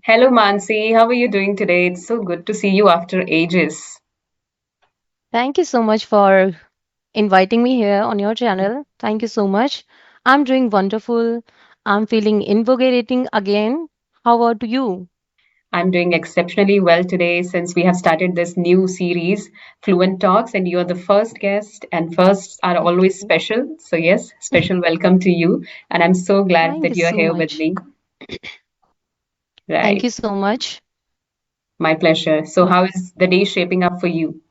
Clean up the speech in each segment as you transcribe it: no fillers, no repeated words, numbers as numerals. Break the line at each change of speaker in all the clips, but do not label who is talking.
Hello, Mansi. How are you doing today? It's so good to see you after ages.
Thank you so much for inviting me here on your channel. Thank you so much. I'm doing wonderful. I'm feeling invigorating again. How about you?
I'm doing exceptionally well today since we have started this new series, Fluent Talks, and you're the first guest, and firsts are always
Okay.
special. So, yes, special welcome to you. And I'm so glad
Thank
that
you
you're
so
here with
much.
me.
Thank
Right.
you so much.
My pleasure. So, how is the day shaping up for you?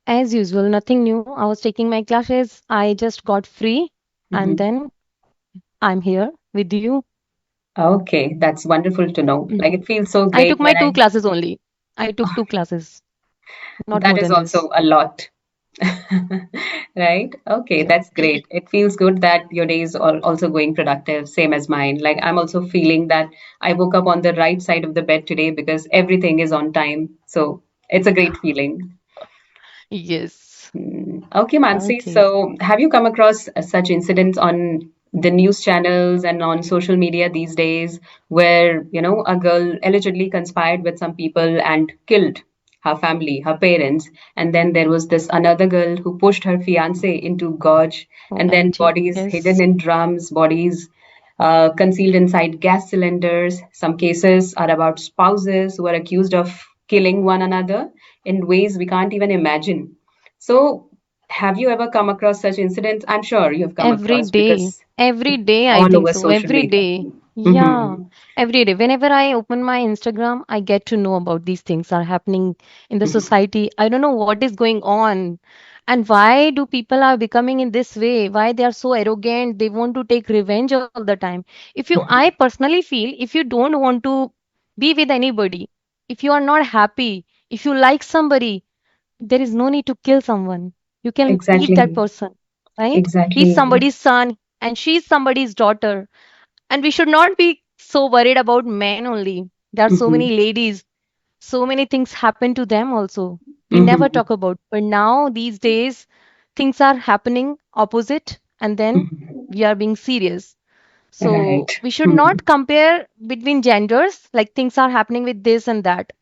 As usual, nothing new. I was taking my classes. I just got free and
Mhm.
then I'm here with you.
Okay, that's wonderful to know. Like,
Mhm.
it feels so
I
great
took my
when
two classes only. I took two
I.
classes, not
That
more
is
than this.
also a lot. Right? Okay,
Yeah.
that's great. It feels good that your days are also going productive, same as mine. Like I'm also feeling that I woke up on the right side of the bed today because everything is on time. So it's a great feeling.
Yes.
Okay, Mansi.
Okay.
So have you come across such incidents on the news channels and on social media these days where, a girl allegedly conspired with some people and killed her family, her parents, and then there was this another girl who pushed her fiance into gorge, and then
OMG.
bodies hidden
Yes.
in drums, bodies concealed inside gas cylinders. Some cases are about spouses who are accused of killing one another in ways we can't even imagine. So, have you ever come across such incidents? I'm sure you've come
Every
across
day.
because
Every day, I
all
think
over
so.
social
Every
media.
day. Yeah.
Hmm.
Every day. Whenever I open my Instagram, I get to know about these things are happening in the
Hmm.
society. I don't know what is going on. And why do people are becoming in this way? Why they are so arrogant? They want to take revenge all the time. I personally feel if you don't want to be with anybody, if you are not happy, if you like somebody, there is no need to kill someone. You can leave that
Exactly.
person, right? He's
Exactly.
somebody's son and she's somebody's daughter. And we should not be so worried about men only. There are so
Hmm.
many ladies, so many things happen to them also. We never
Hmm.
talk about. But now, these days, things are happening opposite, and then
Hmm.
we are being serious. So
Right.
we should
Hmm.
not compare between genders, like things are happening with this and that.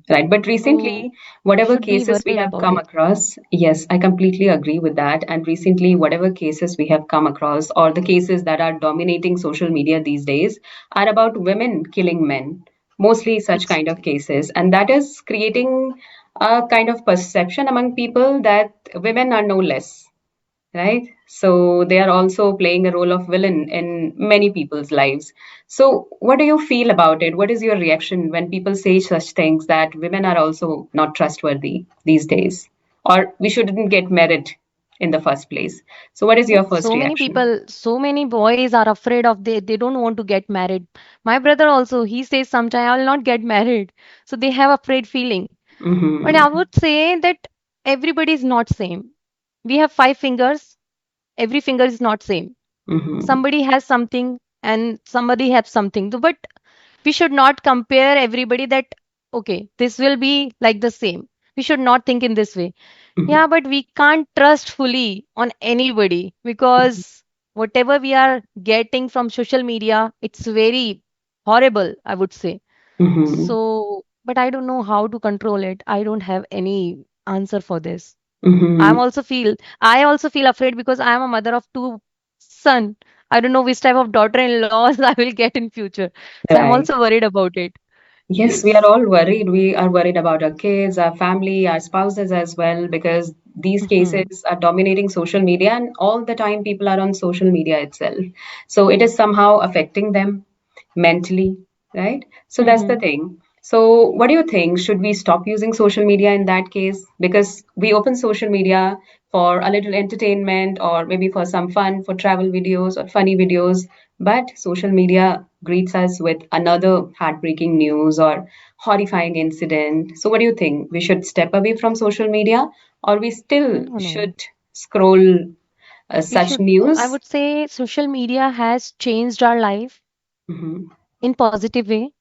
Right. But
So
recently,
we
whatever
should be
cases we
worried
have
about
come
it.
across, yes, I completely agree with that. And recently, whatever cases we have come across, or the cases that are dominating social media these days, are about women killing men, mostly such kind of
Exactly.
cases. And that is creating a kind of perception among people that women are no less, right? So they are also playing a role of villain in many people's lives. So what do you feel about it? What is your reaction when people say such things that women are also not trustworthy these days, or we shouldn't get married in the first place? So what is your first
So many
reaction?
people, so many boys are afraid of they don't want to get married. My brother also, he says sometime I will not get married. So they have afraid feeling. But I
Mm-hmm.
would say that everybody is not same. We have 5 fingers. Every finger is not same.
Mm-hmm.
Somebody has something and somebody has something. But we should not compare everybody that, okay, this will be like the same. We should not think in this way.
Mm-hmm.
Yeah, but we can't trust fully on anybody because whatever we are getting from social media, it's very horrible, I would say.
Mm-hmm.
So, but I don't know how to control it. I don't have any answer for this.
Mm-hmm.
I also feel afraid because I am a mother of two son. I don't know which type of daughter-in-laws I will get in future. So I'm
Right.
also worried about it.
Yes, we are
Yes.
all worried. We are worried about our kids, our family, our spouses as well, because these
Mhm.
cases are dominating social media, and all the time people are on social media itself. So it is somehow affecting them mentally, right? So that's the
Mhm.
thing. So, what do you think? Should we stop using social media in that case? Because we open social media for a little entertainment or maybe for some fun, for travel videos or funny videos. But social media greets us with another heartbreaking news or horrifying incident. So, what do you think? We should step away from social media, or we still
No, no.
should scroll
We
such
should, I
news?
would say social media has changed our life
Hmm.
in positive way,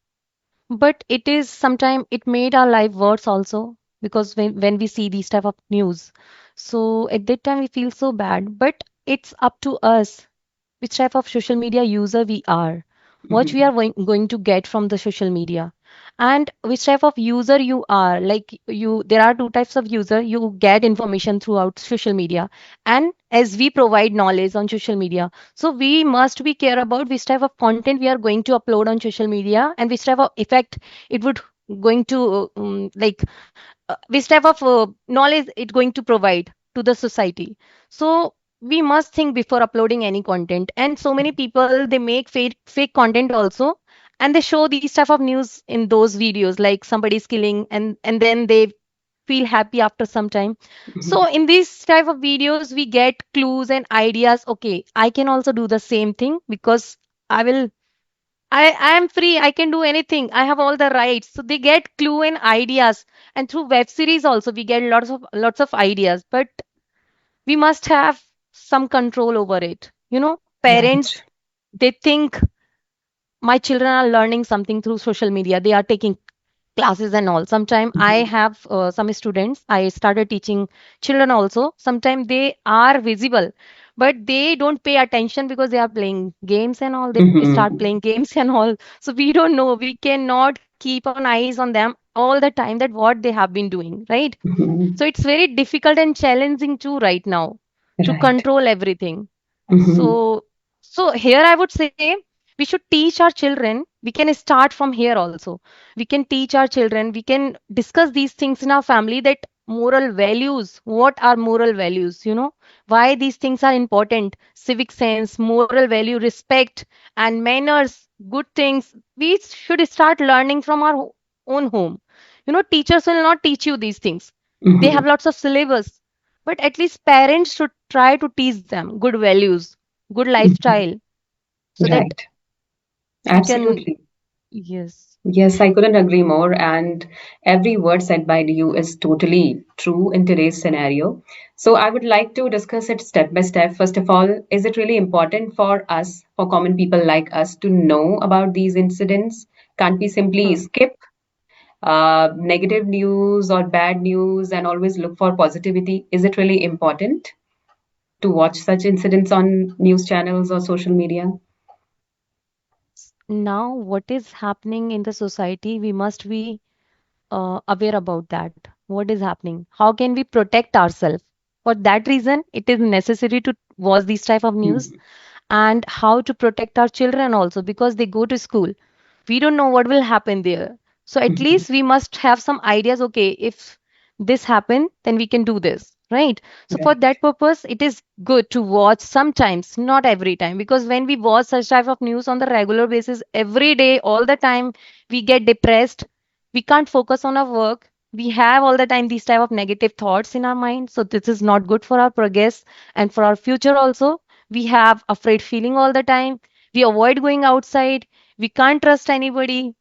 but it is sometimes it made our life worse also because when we see these type of news. So at that time we feel so bad, but it's up to us which type of social media user we are. what we
Mhm.
are going to get from the social media, and which type of user you are. Like, you, there are two types of user. You get information throughout social media, and as we provide knowledge on social media, so we must be care about which type of content we are going to upload on social media, and which type of effect it would going to which type of knowledge it going to provide to the society. So we must think before uploading any content. And so many people, they make fake content also, and they show these type of news in those videos, like somebody's killing, and then they feel happy after some time. So
Mhm.
in these type of videos we get clues and ideas. Okay, I can also do the same thing, because I will, I am free. I can do anything. I have all the rights. So they get clue and ideas. And through web series also we get lots of ideas. But we must have some control over it.
Right.
Parents, they think my children are learning something through social media. They are taking classes and all. Sometimes I
Mhm.
have some students. I started teaching children also. Sometimes they are visible, but they don't pay attention because they are playing games and all. They start
Mhm.
playing games and all. So we don't know. We cannot keep on eyes on them all the time that what they have been doing, right?
Mhm.
So it's very difficult and challenging too right now to
Right.
control everything.
Mhm.
So here I would say we should teach our children. We can start from here also. We can teach our children. We can discuss these things in our family, that moral values, what are moral values, why these things are important, civic sense, moral value, respect, and manners, good things. We should start learning from our own home. Teachers will not teach you these things. They have
Mhm.
lots of syllabus, but at least parents should try to teach them good values, good
Mhm.
lifestyle, so that
Right.
we can.
Absolutely.
Yes.
Yes, I couldn't agree more. And every word said by you is totally true in today's scenario. So I would like to discuss it step by step. First of all, is it really important for us, for common people like us, to know about these incidents? Can't we simply
Hmm.
skip negative news or bad news and always look for positivity? Is it really important to watch such incidents on news channels or social media?
Now, what is happening in the society, we must be aware about that. What is happening? How can we protect ourselves? For that reason, it is necessary to watch these type of news,
Mhm.
and how to protect our children also, because they go to school. We don't know what will happen there. So at
Mhm.
least we must have some ideas. Okay, if this happen, then we can do this, right? So for
Right.
that purpose, it is good to watch sometimes, not every time, because when we watch such type of news on the regular basis, every day, all the time, we get depressed. We can't focus on our work. We have all the time these type of negative thoughts in our mind. So this is not good for our progress and for our future also. We have afraid feeling all the time. We avoid going outside. We can't trust anybody,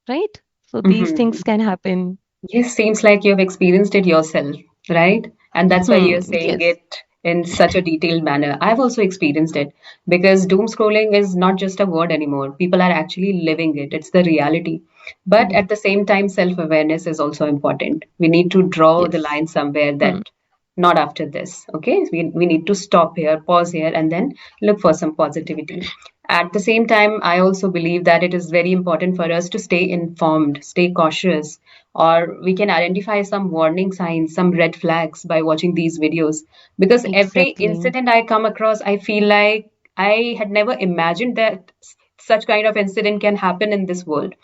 right? So these things
Mhm.
can happen.
Yes, seems like you've experienced it yourself, right? And that's why you're saying
Yes.
it in such a detailed manner. I've also experienced it because doom scrolling is not just a word anymore. People are actually living it. It's the reality. But
Mm.
at the same time, self-awareness is also important. We need to draw the
Yes.
line somewhere
Hmm.
that not after this, okay? We need to stop here, pause here, and then look for some positivity. At the same time, I also believe that it is very important for us to stay informed, stay cautious, or we can identify some warning signs, some red flags by watching these videos. Because every
Exactly.
incident I come across, I feel like I had never imagined that such kind of incident can happen in this world,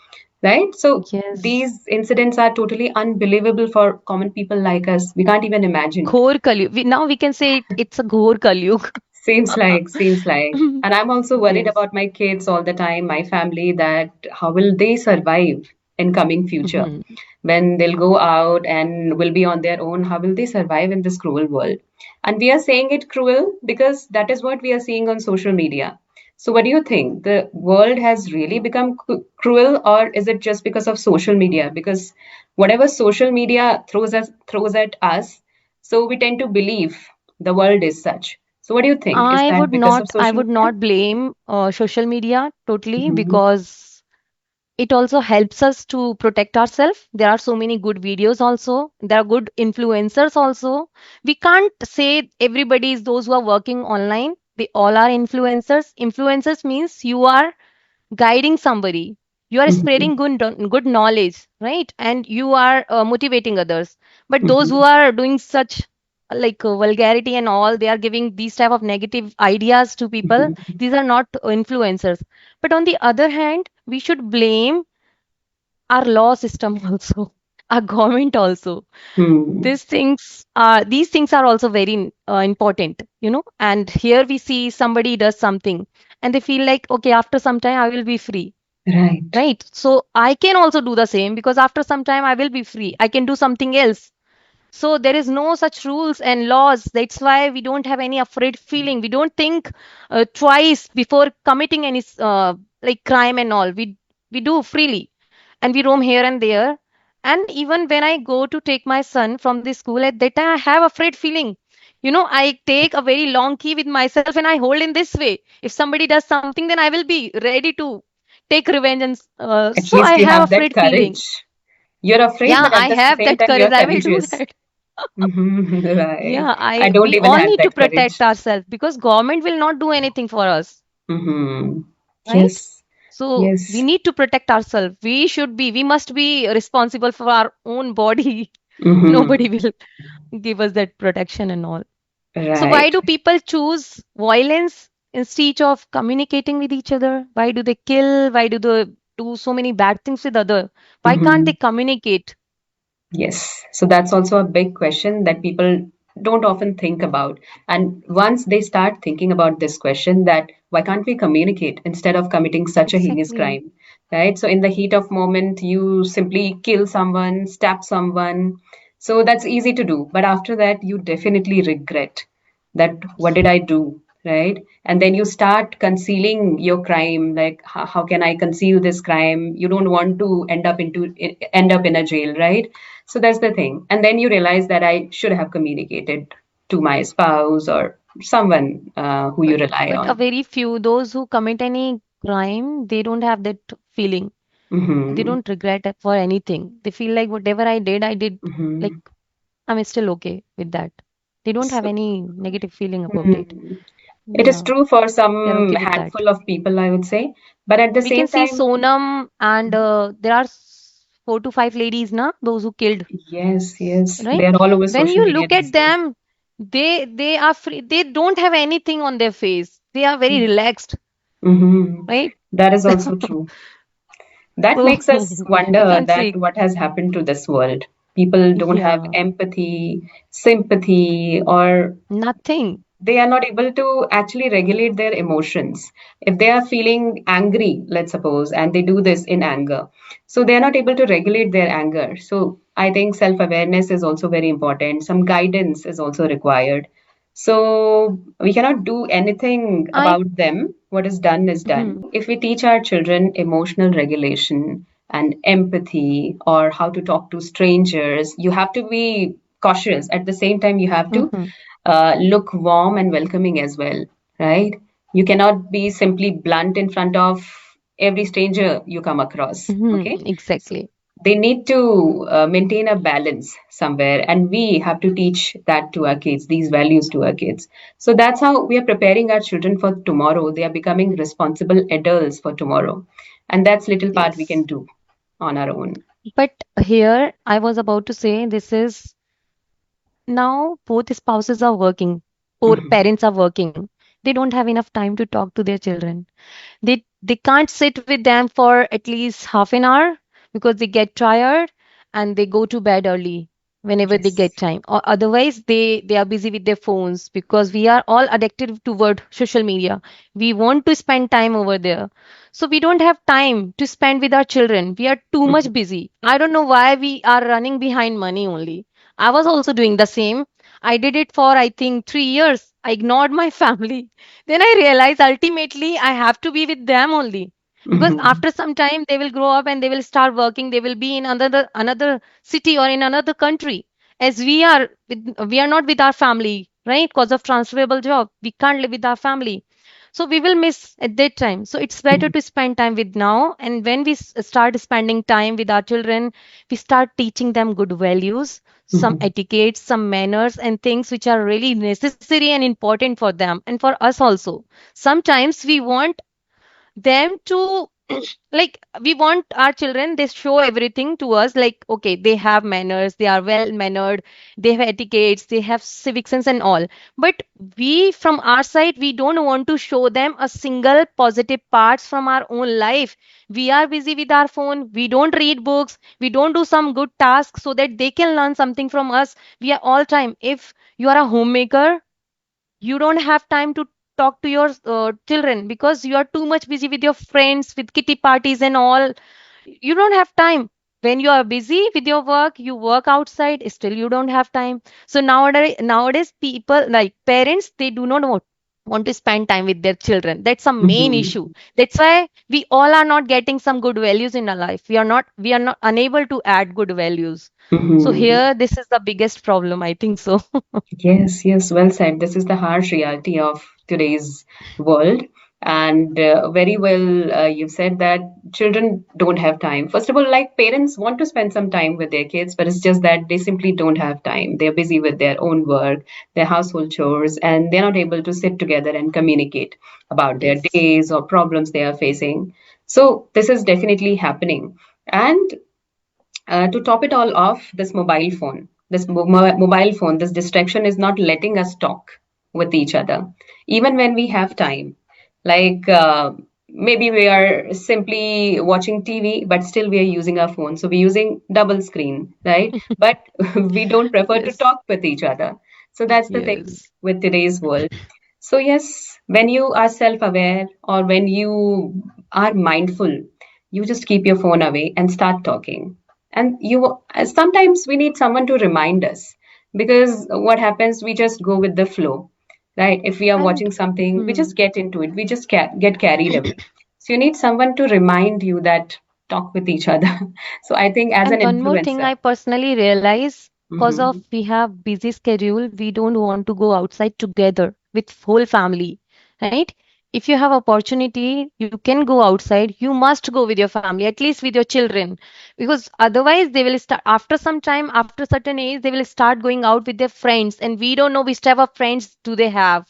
right? So
Yes.
these incidents are totally unbelievable for common people like us. We can't even imagine.
Ghor Kalyug. Now we can say it's a Ghor Kalyug.
Seems like. And I'm also worried
Yes.
about my kids all the time, my family, that how will they survive in coming future?
Mhm.
When they'll go out and will be on their own, how will they survive in this cruel world? And we are saying it cruel because that is what we are seeing on social media. So what do you think? The world has really become cruel, or is it just because of social media? Because whatever social media throws at us, so we tend to believe the world is such. So what do you think? Is
I
that
would
because of
not I
social
would
media?
not blame social media totally,
Mhm.
because it also helps us to protect ourselves. There are so many good videos also. There are good influencers also. We can't say everybody is those who are working online. They all are influencers. Influencers means you are guiding somebody. You are
Mhm.
spreading good knowledge, right? And you are motivating others. But those who
Mhm.
are doing such vulgarity and all, they are giving these type of negative ideas to people.
Mhm.
These are not influencers. But on the other hand, we should blame our law system also, our government also.
Hmm.
These things are also very important, and here we see somebody does something and they feel like, okay, after some time I will be free,
Right.
right? So I can also do the same because after some time I will be free, I can do something else. So there is no such rules and laws. That's why we don't have any afraid feeling. We don't think twice before committing any crime and all. We do freely, and we roam here and there. And even when I go to take my son from the school, at that time I have afraid feeling. I take a very long key with myself and I hold in this way. If somebody does something, then I will be ready to take revenge. And
At
so I
least you
have
have that
afraid feeling.
courage. You're afraid,
Yeah,
but at
I
the
have
same
that
time,
courage.
you're
I will do
courageous.
that.
Mhm. Right.
Yeah,
I
I
don't
we
even
all
have
need to
that courage.
protect ourselves because government will not do anything for us,
Hmm.
right?
Yes.
So we
Yes.
need to protect ourselves. We must be responsible for our own body.
Hmm.
Nobody will give us that protection and all. So why
Right.
do people choose violence instead of communicating with each other? Why do they kill? Why do they do so many bad things with other? Why can't they
Hmm.
communicate?
Yes. So that's also a big question that people don't often think about. And once they start thinking about this question, that why can't we communicate instead of committing such a heinous
Exactly.
crime? Right? So in the heat of moment, you simply kill someone, stab someone. So that's easy to do. But after that, you definitely regret that what did I do? Right? And then you start concealing your crime. Like, how can I conceal this crime? You don't want to end up in a jail, right? So that's the thing. And then you realize that I should have communicated to my spouse or someone who you
But
rely
but a
on.
very few, those who commit any crime, they don't have that feeling. They
Hmm.
don't regret it for anything. They feel like whatever I did, like
Hmm.
I'm still okay with that. They don't have
So,
any negative feeling about it.
hmm. It is
Yeah,
true for
they're
some
okay with that.
handful of people, I would say. But at the
We can
same
see
time,
Sonam and there are 4 to 5 ladies, na, those who killed,
yes, yes, they
right?
are all over
When
social
you
media
look
these
at
days.
them, they are free. They don't have anything on their face. They are very relaxed,
Hmm.
right?
That is also true. That
So
makes us
we
wonder
can't
that
say,
what has happened to this world. People don't have
yeah,
empathy, sympathy, or
nothing.
they are not able to actually regulate their emotions. If they are feeling angry, let's suppose, and they do this in anger, so they are not able to regulate their anger. So I think self awareness is also very important. Some guidance is also required. So we cannot do anything
I
about them. What is done is done.
mhm,
If we teach our children emotional regulation and empathy or how to talk to strangers, you have to be cautious. At the same time, you have to
mhm,
look warm and welcoming as well, right? You cannot be simply blunt in front of every stranger you come across, okay? So
exactly.
they need to maintain a balance somewhere, and we have to teach that to our kids, these values to our kids. So that's how we are preparing our children for tomorrow. They are becoming responsible adults for tomorrow, and that's little part we
Yes.
can do on our own.
But here I was about to say this is now both spouses are working, or
Mhm.
parents are working. They don't have enough time to talk to their children. They can't sit with them for at least half an hour because they get tired and they go to bed early whenever they
Yes.
get time, or otherwise they are busy with their phones because we are all addicted toward social media. We want to spend time over there, so we don't have time to spend with our children. We are too much
Mhm.
busy. I don't know why we are running behind money only. I was also doing the same. I did it for I think 3 years. I ignored my family. Then I realized ultimately I have to be with them only. Because
Mhm.
after some time they will grow up and they will start working. They will be in another city or in another country. As we are not with our family, right? Because of transferable job, we can't live with our family. So we will miss at that time. So it's better
Mhm.
to spend time with now. And when we start spending time with our children, we start teaching them good values, some
Mhm.
etiquette, some manners, and things which are really necessary and important for them and for us also. Sometimes we want them to like we want our children, they show everything to us, like okay, they have manners, they are well mannered, they have etiquettes, they have civic sense and all. But we from our side, we don't want to show them a single positive parts from our own life. We are busy with our phone, we don't read books, we don't do some good tasks so that they can learn something from us. We are all time, if you are a homemaker, you don't have time to talk to your children because you are too much busy with your friends, with kitty parties and all. You don't have time. When you are busy with your work, you work outside, still you don't have time. So nowadays people, like parents, they do not want to spend time with their children. That's a main issue.
Mhm.
That's why we all are not getting some good values in our life. We are not unable to add good values. So
Mhm.
here, this is the biggest problem, I think so.
Yes, yes, well said. This is the harsh reality of today's world. And very well, you've said that children don't have time. First of all, like parents want to spend some time with their kids, but it's just that they simply don't have time. They're busy with their own work, their household chores, and they're not able to sit together and communicate about their
Yes.
days or problems they are facing. So, this is definitely happening. And to top it all off, this mobile phone, this distraction is not letting us talk with each other, even when we have time. Like maybe we are simply watching TV, but still we are using our phone. So we're using double screen, right? But we don't prefer to
Yes.
talk with each other. So that's the thing
Yes.
with today's world. So, yes, when you are self aware or when you are mindful, you just keep your phone away and start talking. And sometimes we need someone to remind us because what happens, we just go with the flow, right? If we are
And
watching something, we just
hmm.
get into it, we just get carried away. So, you need someone to remind you that talk with each other. So, I think as an
And one more thing
influencer,
I personally realize, because of
mhm,
we have busy schedule, we don't want to go outside together with whole family, right? If you have opportunity, you can go outside. You must go with your family, at least with your children, because otherwise they will start after some time, after certain age, they will start going out with their friends, and we don't know which type of friends do they have,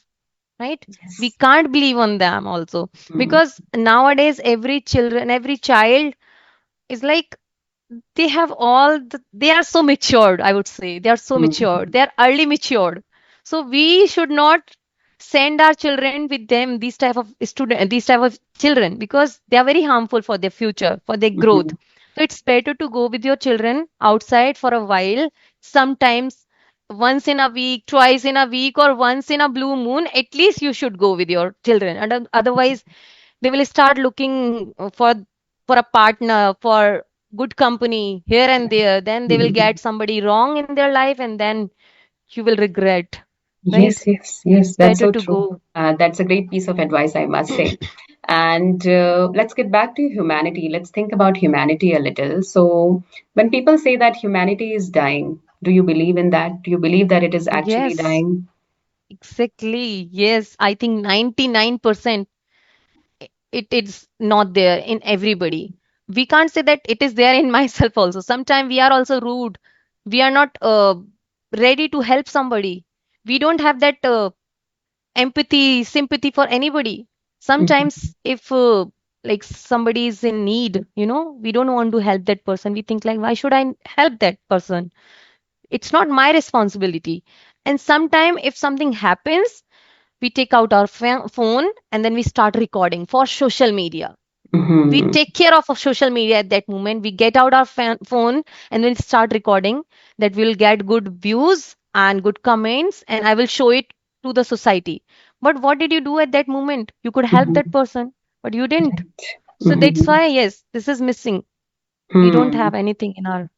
right? We
yes.
can't believe on them also,
Mhm,
because nowadays every child is like they have they are so matured, I would say. They are so matured,
mhm,
they are early matured. So we should not send our children with them, these type of children, because they are very harmful for their future, for their growth.
mhm,
So it's better to go with your children outside for a while, sometimes once in a week, twice in a week, or once in a blue moon. At least you should go with your children, and otherwise they will start looking for a partner, for good company here and there. Then they will
mhm.
get somebody wrong in their life, and then you will regret, right?
Yes, yes, yes,
It's
that's
better
so
to
true.
go.
That's a great piece of advice, I must say. And let's get back to humanity. Let's think about humanity a little. So, when people say that humanity is dying, do you believe in that? Do you believe that it is actually
Yes,
dying?
exactly. Yes, I think 99% it is not there in everybody. We can't say that it is there in myself also. Sometimes we are also rude. We are not ready to help somebody. We don't have that empathy, sympathy for anybody.
Mhm,
Sometimes, if like somebody is in need, we don't want to help that person. We think like, why should I help that person? It's not my responsibility. And sometimes, if something happens, we take out our phone and then we start recording for social media. We
mhm,
take care of social media at that moment. We get out our phone and then start recording, that we'll get good views and good comments, and I will show it to the society. But what did you do at that moment? You could help that
mhm.
person, but you didn't.
Right.
So that's
Mhm.
why, yes, this is missing. We don't
Hmm.
have anything in our.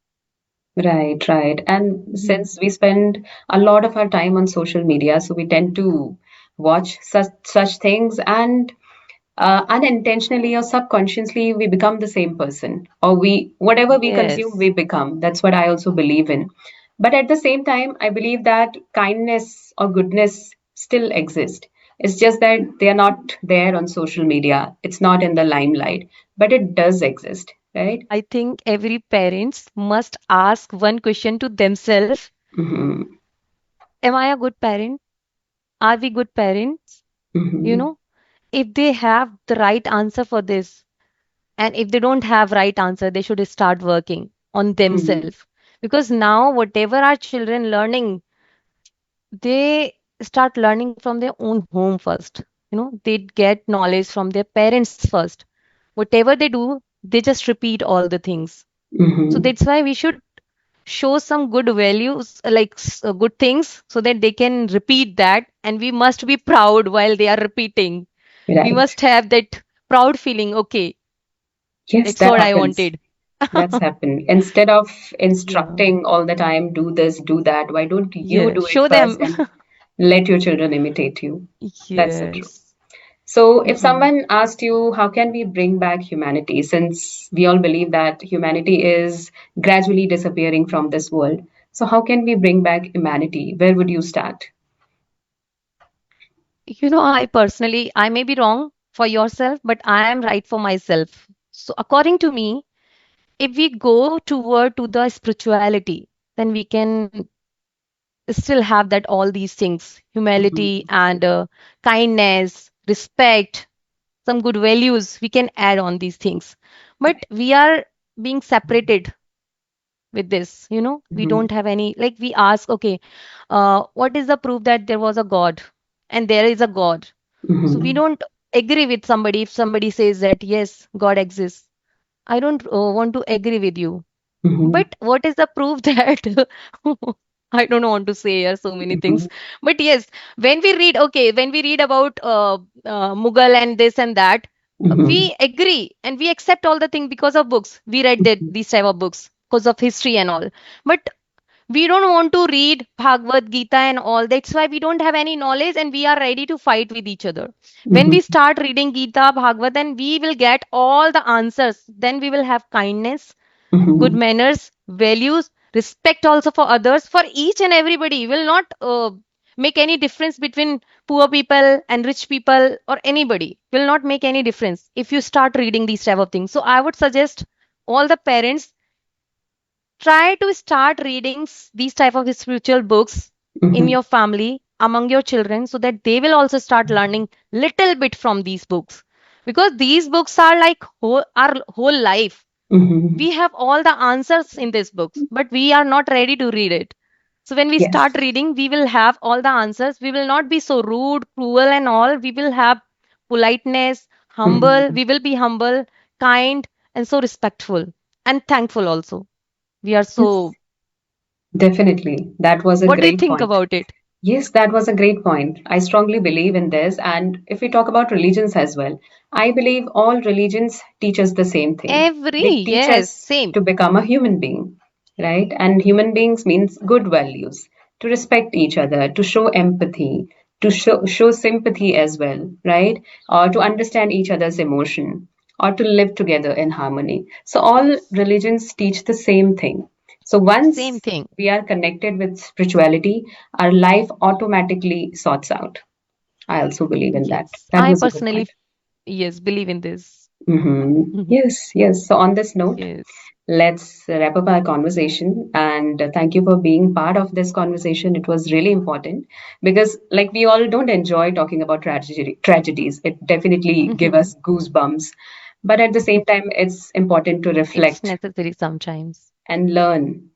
Right, right. And
Mhm.
since we spend a lot of our time on social media, so we tend to watch such things, and unintentionally or subconsciously we become the same person, or we whatever we consume
Yes,
we become. That's what I also believe in. But at the same time, I believe that kindness or goodness still exist. It's just that they are not there on social media, it's not in the limelight, but it does exist, right?
I think every parents must ask one question to themselves:
Hmm.
am I a good parent? Are we good parents? You
Hmm.
know, if they have the right answer for this, And if they don't have right answer, they should start working on
Mhm.
themselves. Because now whatever our children learning, they start learning from their own home first. They get knowledge from their parents first. Whatever they do, they just repeat all the things. So
Mhm.
that's why we should show some good values, like good things, so that they can repeat that. And we must be proud while they are repeating. We
Right.
must have that proud feeling. Okay,
Yes,
that's
that
what I
happens.
wanted.
That's happened. Instead of
Yeah.
instructing all the time, do this, do that, why don't you
Yeah.
do it
Show
first
them.
and let your children imitate you? That's so true.
Yes.
So, if
Mhm.
someone asked you, how can we bring back humanity, since we all believe that humanity is gradually disappearing from this world? So, how can we bring back humanity? Where would you start?
I personally, I may be wrong for yourself, but I am right for myself. So according to me, if we go toward to the spirituality, then we can still have that all these things, humility
Mhm.
and kindness, respect, some good values, we can add on these things. But we are being separated with this, we
Mhm.
don't have any, like we ask, okay, what is the proof that there was a God and there is a God? So we
Mhm.
don't agree with somebody if somebody says that, yes, God exists. I don't want to agree with you.
Mhm.
But what is the proof that I don't want to say here so many things.
Mhm.
But yes, when we read about Mughal and this and that,
Mhm.
we agree and we accept all the things because of books. We read that
Mhm.
these type of books because of history and all. But we don't want to read Bhagavad Gita and all. That's why we don't have any knowledge and we are ready to fight with each other. When
Mhm.
we start reading Gita, Bhagavad, then we will get all the answers. Then we will have kindness, good
Mhm.
manners, values, respect also for others, for each and everybody. Will not make any difference between poor people and rich people or anybody. Will not make any difference if you start reading these type of things. So I would suggest all the parents try to start reading these type of spiritual books in
Mhm.
your family among your children so that they will also start learning little bit from these books because these books are like our whole life.
Mhm.
We have all the answers in these books, but we are not ready to read it. So when we
Yes.
start reading, we will have all the answers. We will not be so rude, cruel, and all. We will have politeness, humble.
Mhm.
We will be humble, kind, and so respectful and thankful also. We are
Yes,
so.
definitely. That was a
What do you
great
think
point.
about it?
Yes, that was a great point. I strongly believe in this. And if we talk about religions as well, I believe all religions teach us the same thing.
Every,
They teach
yes,
us
same.
to become a human being, right? And human beings means good values, to respect each other, to show empathy, to show sympathy as well, right? Or to understand each other's emotion, or to live together in harmony. So all religions teach the same thing. So
Same
once
thing.
we are connected with spirituality, our life automatically sorts out. I also believe in that.
Yes.
That
I
was a good
personally,
point.
yes, believe in this.
Yes, yes. So, on this note,
Yes.
let's wrap up our conversation. And thank you for being part of this conversation. It was really important because, like, we all don't enjoy talking about tragedies. It definitely give us goosebumps. But at the same time, it's important to
It's
reflect
necessary sometimes.
and learn,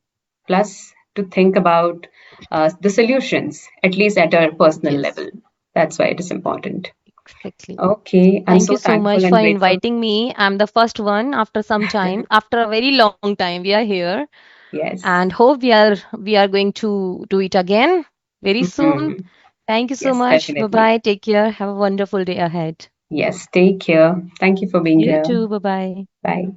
plus to think about the solutions, at least at a personal
Yes.
level. That's why it is important.
Exactly.
Okay, I'm
Thank you
so
so
thankful
much
and
for
grateful.
inviting me. I'm the first one after some time, after a very long time we are here
Yes.
and hope we are going to do it again very soon.
Mhm.
Thank you so
Yes,
much. Bye
definitely.
bye. Take care. Have a wonderful day ahead.
Yes, take care. Thank you for being
You
here.
too. Bye bye.
Bye.